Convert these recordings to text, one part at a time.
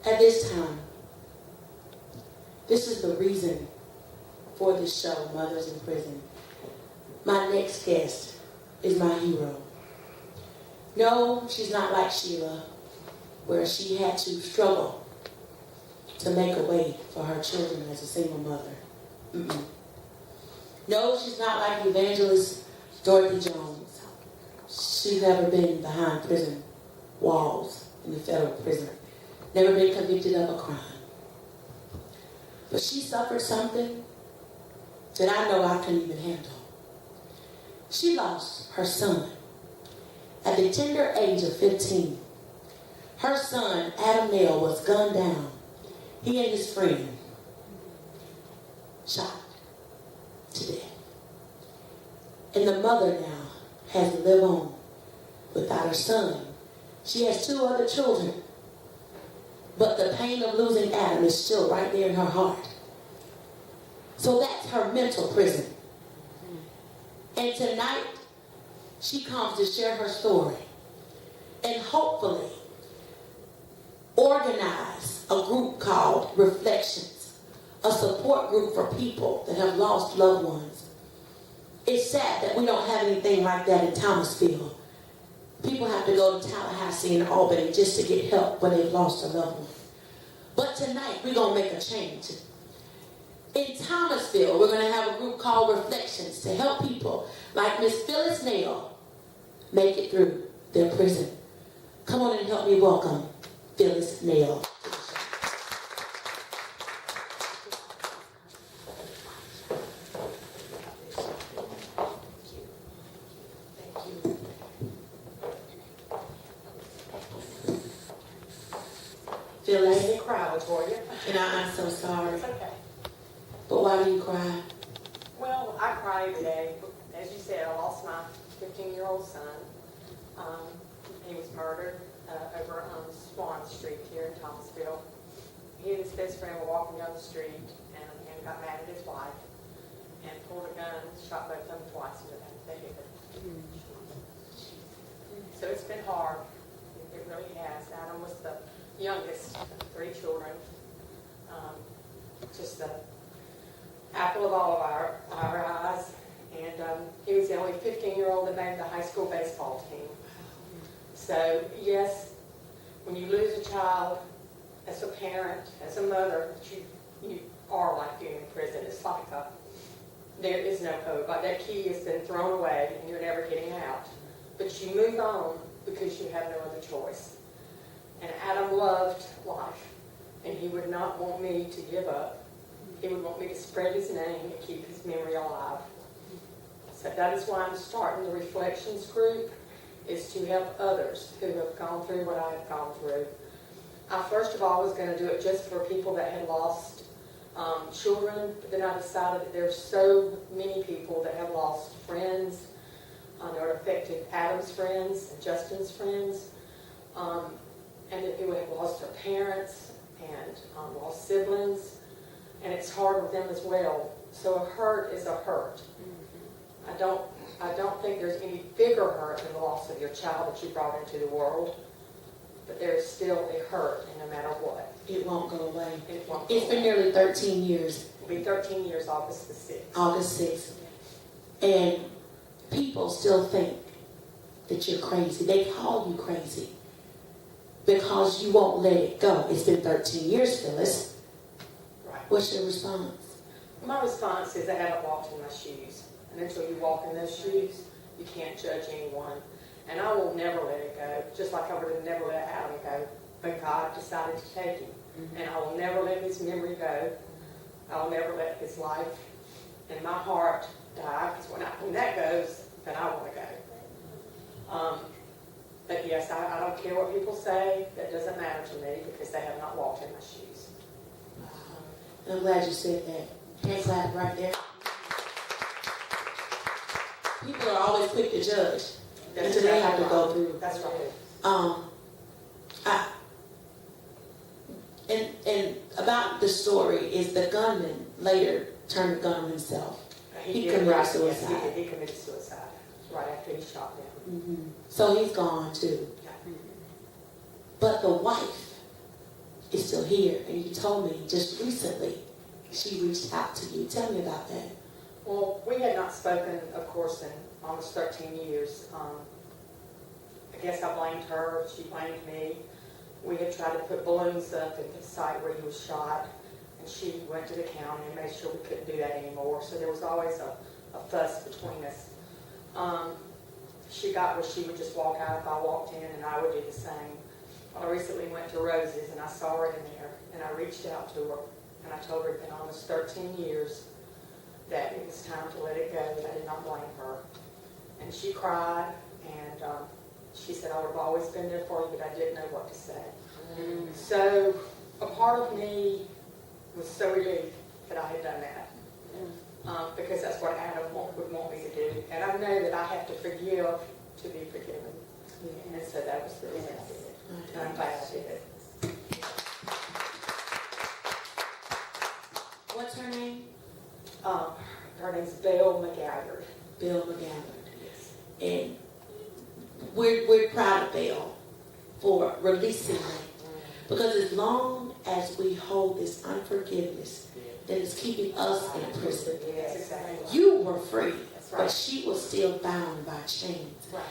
At this time, this is the reason for this show, Mothers in Prison. My next guest is my hero. No, she's not like Sheila, where she had to struggle to make a way for her children as a single mother. Mm-mm. No, she's not like Evangelist Dorothy Jones. She's never been behind prison walls in the federal prison. Never been convicted of a crime. But she suffered something that I know I couldn't even handle. She lost her son at the tender age of 15. Her son, Adam Nail, was gunned down. He and his friend shot to death. And the mother now has to live on without her son. She has 2 other children. But the pain of losing Adam is still right there in her heart. So that's her mental prison. And tonight, she comes to share her story and hopefully organize a group called Reflections, a support group for people that have lost loved ones. It's sad that we don't have anything like that in Thomasville. People have to go to Tallahassee and Albany just to get help when they've lost a loved one. But tonight, we're going to make a change. In Thomasville, we're going to have a group called Reflections to help people like Miss Phyllis Nail make it through their prison. Come on and help me welcome Phyllis Nail. Phyllis, I cry, LaToya. and I'm so sorry. It's okay. But why do you cry? Well, I cry every day. As you said, I lost my 15-year-old son. He was murdered over on Swan Street here in Thomasville. He and his best friend were walking down the street and got mad at his wife and pulled a gun, shot both of them twice in the head. So it's been hard. It really has. Adam was the youngest of 3 children. Just the apple of all of our eyes. And he was the only 15-year-old that made the high school baseball team. So, yes, when you lose a child, as a parent, as a mother, you are like being in prison. It's like there is no hope. Like that key has been thrown away and you're never getting out. But you move on because you have no other choice. And Adam loved life, and he would not want me to give up. He would want me to spread his name and keep his memory alive. So that is why I'm starting the Reflections group, is to help others who have gone through what I have gone through. I first of all was going to do it just for people that had lost children, but then I decided that there's so many people that have lost friends, that are affected Adam's friends and Justin's friends, and that people have lost their parents and lost siblings, and it's hard with them as well. So a hurt is a hurt. I don't think there's any bigger hurt than the loss of your child that you brought into the world, but there is still a hurt, and no matter what. It won't go away. It won't It's been nearly 13 years. It'll be 13 years August the 6th. August 6th. And people still think that you're crazy. They call you crazy because you won't let it go. It's been 13 years, Phyllis. Right. What's your response? My response is I haven't walked in my shoes. And until you walk in those shoes, you can't judge anyone. And I will never let it go, just like I would have never let Adam go. But God decided to take him. And I will never let his memory go. I will never let his life and my heart die. Because when that goes, then I want to go. But yes, I don't care what people say. That doesn't matter to me because they have not walked in my shoes. And I'm glad you said that. Hand clap right there. People are always quick to judge until they have to go through. That's right. And about the story is the gunman later turned the gun on himself. He committed suicide. Yes, he committed suicide right after he shot them. Mm-hmm. So he's gone too. Yeah. But the wife is still here. And you told me just recently she reached out to you. Tell me about that. Well, we had not spoken, of course, in almost 13 years. I guess I blamed her. She blamed me. We had tried to put balloons up at the site where he was shot, and she went to the county and made sure we couldn't do that anymore. So there was always a fuss between us. She got where she would just walk out if I walked in, and I would do the same. Well, I recently went to Rose's, and I saw her in there, and I reached out to her, and I told her it had been almost 13 years that it was time to let it go, that I did not blame her. And she cried, and she said, I would have always been there for you, but I didn't know what to say. So a part of me was so relieved that I had done that. Because that's what Adam would want me to do. And I know that I have to forgive to be forgiven. And so that was the reason I did it. And I'm glad I did it. What's her name? Her name's Bill McGallard. Bill McGallard. Yes. And we're proud of Bill for releasing me. Because as long as we hold this unforgiveness that is keeping us in prison, Yes, exactly. you were free, That's right. but she was still bound by chains. Right.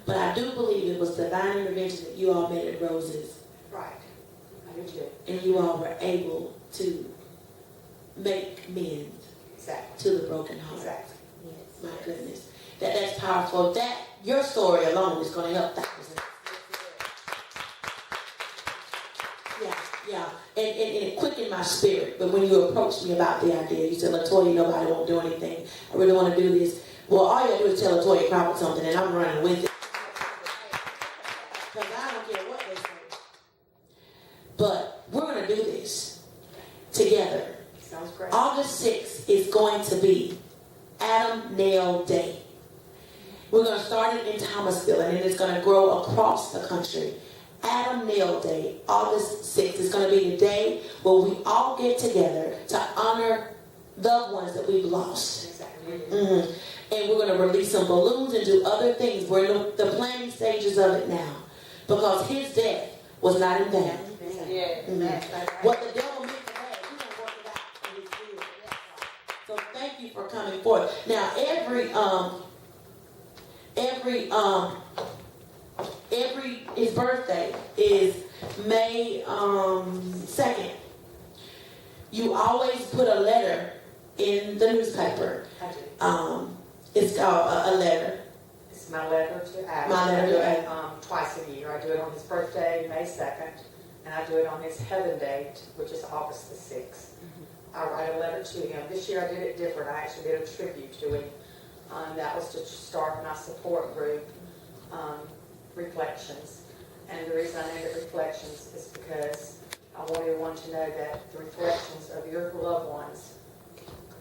But I do believe it was divine intervention that you all made at Rose's, Right. I do too. and you all were able to make amends Exactly. to the broken heart. Exactly. My goodness. That's powerful. That your story alone is going to help thousands. Yeah. And it quickened my spirit. But when you approached me about the idea, you said, LaToya, nobody won't do anything. I really want to do this. Well, all you got to do is tell LaToya Crawford something, and I'm running with it. Because I don't care what they say. But we're going to do this together. Sounds great. August 6th is going to be Adam Nail Day. We're going to start it in Thomasville, and then it's going to grow across the country. Adam Nail Day, August 6th, is going to be the day where we all get together to honor loved ones that we've lost. Exactly. Mm-hmm. And we're going to release some balloons and do other things. We're in the planning stages of it now. Because his death was not in vain. Yeah. Mm-hmm. What the devil meant for bad, we're going to work it out for his good. So thank you for coming forth. Now, his birthday is May 2nd. You always put a letter in the newspaper. I do. It's called a letter. It's my letter to Adam. My letter I do to it Adam. twice a year. I do it on his birthday, May 2nd, and I do it on his heaven date, which is August the 6th. I write a letter to him. This year I did it different. I actually did a tribute to him. That was to start my support group, Reflections. And the reason I named it Reflections is because I want everyone to know that the reflections of your loved ones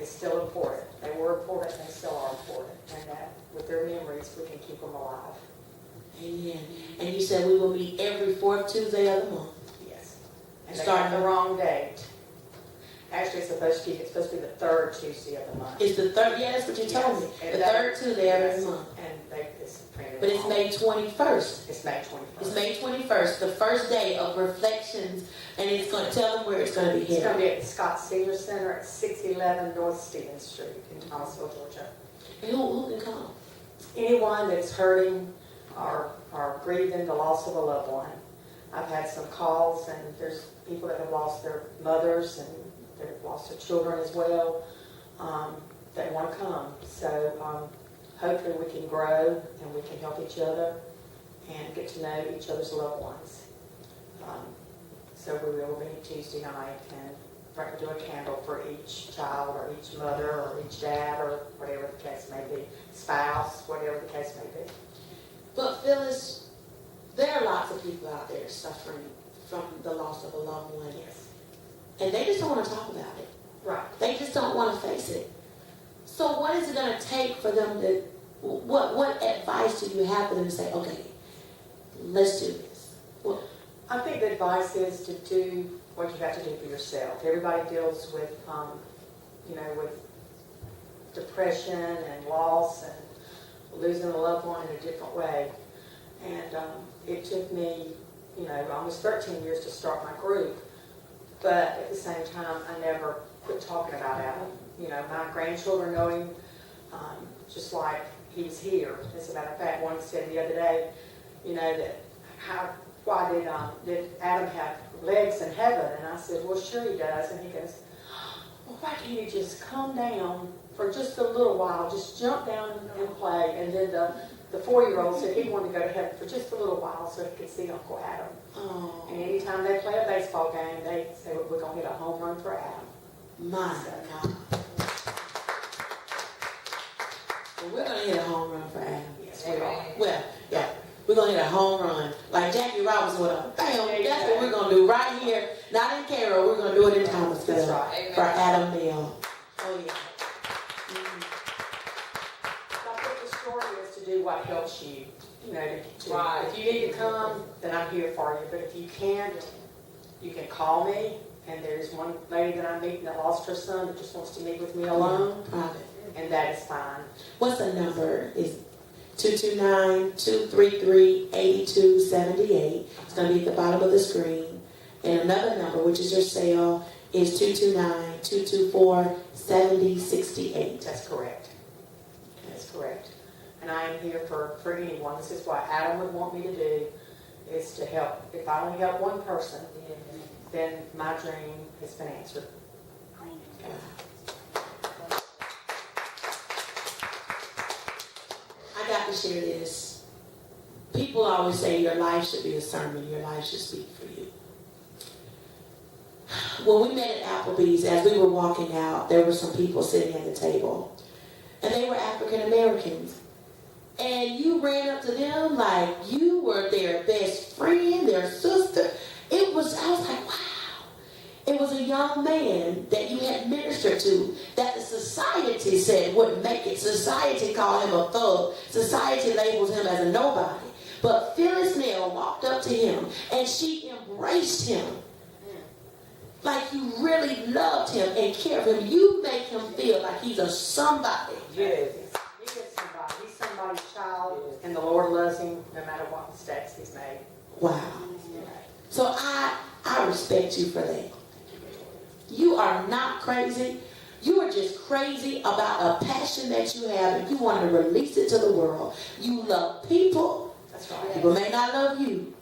is still important. They were important, they still are important. And that with their memories, we can keep them alive. Amen. And you said we will meet every fourth Tuesday of the month. Yes. And they got Starting the wrong date. Actually, it's supposed to be the third Tuesday of the month. It's the third, yeah, that's what you told me. Yes. The third Tuesday of every month. And it's printed. But it's May 21st. It's May 21st. It's May 21st, the first day of Reflections, and it's going to tell them where it's going to be It's going to held. be at the Scott Senior Center at 611 North Stevens Street in Thomasville, Georgia. And who can come? Anyone that's hurting or grieving the loss of a loved one. I've had some calls, and there's people that have lost their mothers and they've lost their children as well. They want to come. So hopefully we can grow and we can help each other and get to know each other's loved ones. So we will meet Tuesday night and do a candle for each child or each mother or each dad or whatever the case may be, spouse, whatever the case may be. But Phyllis, there are lots of people out there suffering from the loss of a loved one. Yes. And they just don't want to talk about it. Right. They just don't want to face it. So what is it going to take for them to, what advice do you have for them to say, okay, let's do this? Well, I think the advice is to do what you have to do for yourself. Everybody deals with, with depression and loss and losing a loved one in a different way. And it took me, almost 13 years to start my group. but at the same time, I never quit talking about Adam. You know, my grandchildren know him just like he was here. As a matter of fact, one said the other day, you know, that why did Adam have legs in heaven? And I said, well, sure he does. And he goes, well, why can't he just come down for just a little while, just jump down and play? And then the 4-year-old said he wanted to go to heaven for just a little while so he could see Uncle Adam. Oh. And anytime they play a baseball game, they say, well, we're going to hit a home run for Adam. My God. Well, we're going to hit a home run for Adam. Yes, we are. Well, yeah. We're going to hit a home run. Like Jackie Robinson with a bam. That's what we're going to do right here. Not in Cairo. We're going to do it in Thomasville. That's right. For Adam Nail. Oh, yeah. I think the story is to do what helps you. You know, if you need to come, then I'm here for you. But if you can't, you can call me. And there's one lady that I'm meeting that lost her son that just wants to meet with me alone. Private. And that is fine. What's the number? Is 229-233-8278. It's going to be at the bottom of the screen. And another number, which is your cell, is 229-224-7068. That's correct. That's correct. And I am here for anyone. This is what Adam would want me to do, is to help. If I only help one person, then my dream has been answered. I got to share this. People always say your life should be a sermon. Your life should speak for you. When we met at Applebee's, as we were walking out, there were some people sitting at the table. And they were African Americans. And you ran up to them like you were their best friend, their sister. I was like, wow. It was a young man that you had ministered to that the society said wouldn't make it. Society called him a thug. Society labels him as a nobody. But Phyllis Nail walked up to him and she embraced him. Like you really loved him and cared for him. You make him feel like he's a somebody. Yes. He is somebody. He's somebody's child, and the Lord loves him no matter what mistakes he's made. Wow. So I respect you for that. You are not crazy. You are just crazy about a passion that you have and you want to release it to the world. You love people. That's right. People may not love you,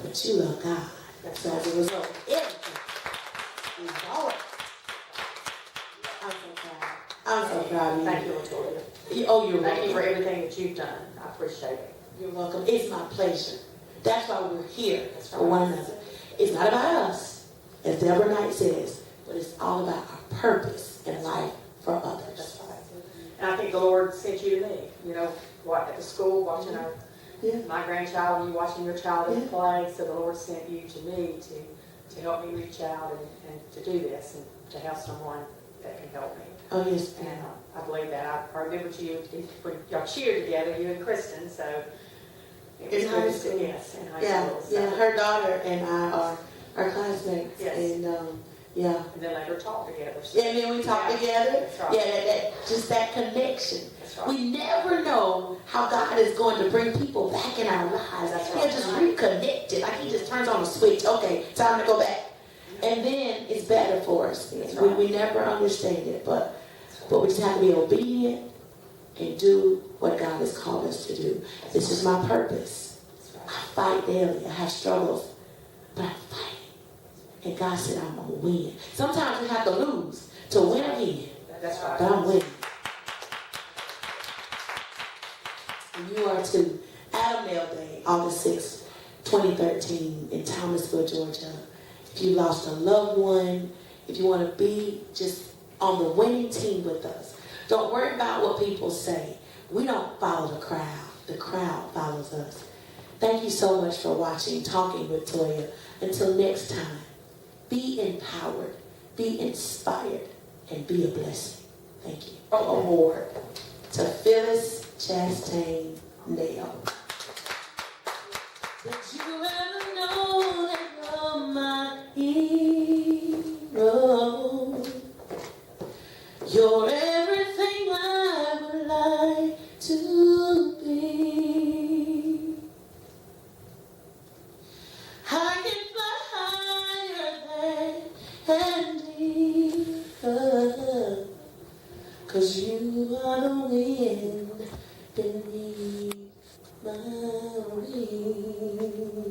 but you love God. So as a result, everything is going. I'm so proud of you. Thank you, LaToya. You're welcome. Thank you for everything that you've done. I appreciate it. You're welcome. It's my pleasure. That's why we're here That's for one another. It's not about us, as Deborah Knight says, but it's all about our purpose in life for others. That's right. And I think the Lord sent you to me. You know, at the school, watching my grandchild and you watching your child in play. So the Lord sent you to me to help me reach out and to do this and to have someone that can help me. Oh, yes. And I believe that. I remember you when y'all cheered together, you and Kristen. So it was In high good school. Yes, in high Yeah, school. So. yeah. Her daughter and I are classmates. Yes. And yeah. And then later talk together. So. And then we talk together. That's right. Yeah, just that connection. That's right. We never know how God is going to bring people back in our lives. That's He'll right. just reconnect it. Like he just turns on a switch. Okay, time to go back. And then it's better for us. Right. We never understand it, but we just have to be obedient and do what God has called us to do. This is my purpose. I fight daily. I have struggles, but I'm fighting. And God said I'm going to win. Sometimes we have to lose to win again. That's right. But I'm winning. And you are too. Adam Nail Day, August 6th, 2013 in Thomasville, Georgia. If you lost a loved one, if you want to be just on the winning team with us, don't worry about what people say. We don't follow the crowd. The crowd follows us. Thank you so much for watching Talking with Toya. Until next time, be empowered, be inspired, and be a blessing. Thank you. Award to Phyllis Nail. Did you ever know that you're my hero? You're everything I would like to be. I can fly higher than 'cause you are the wind beneath my wings.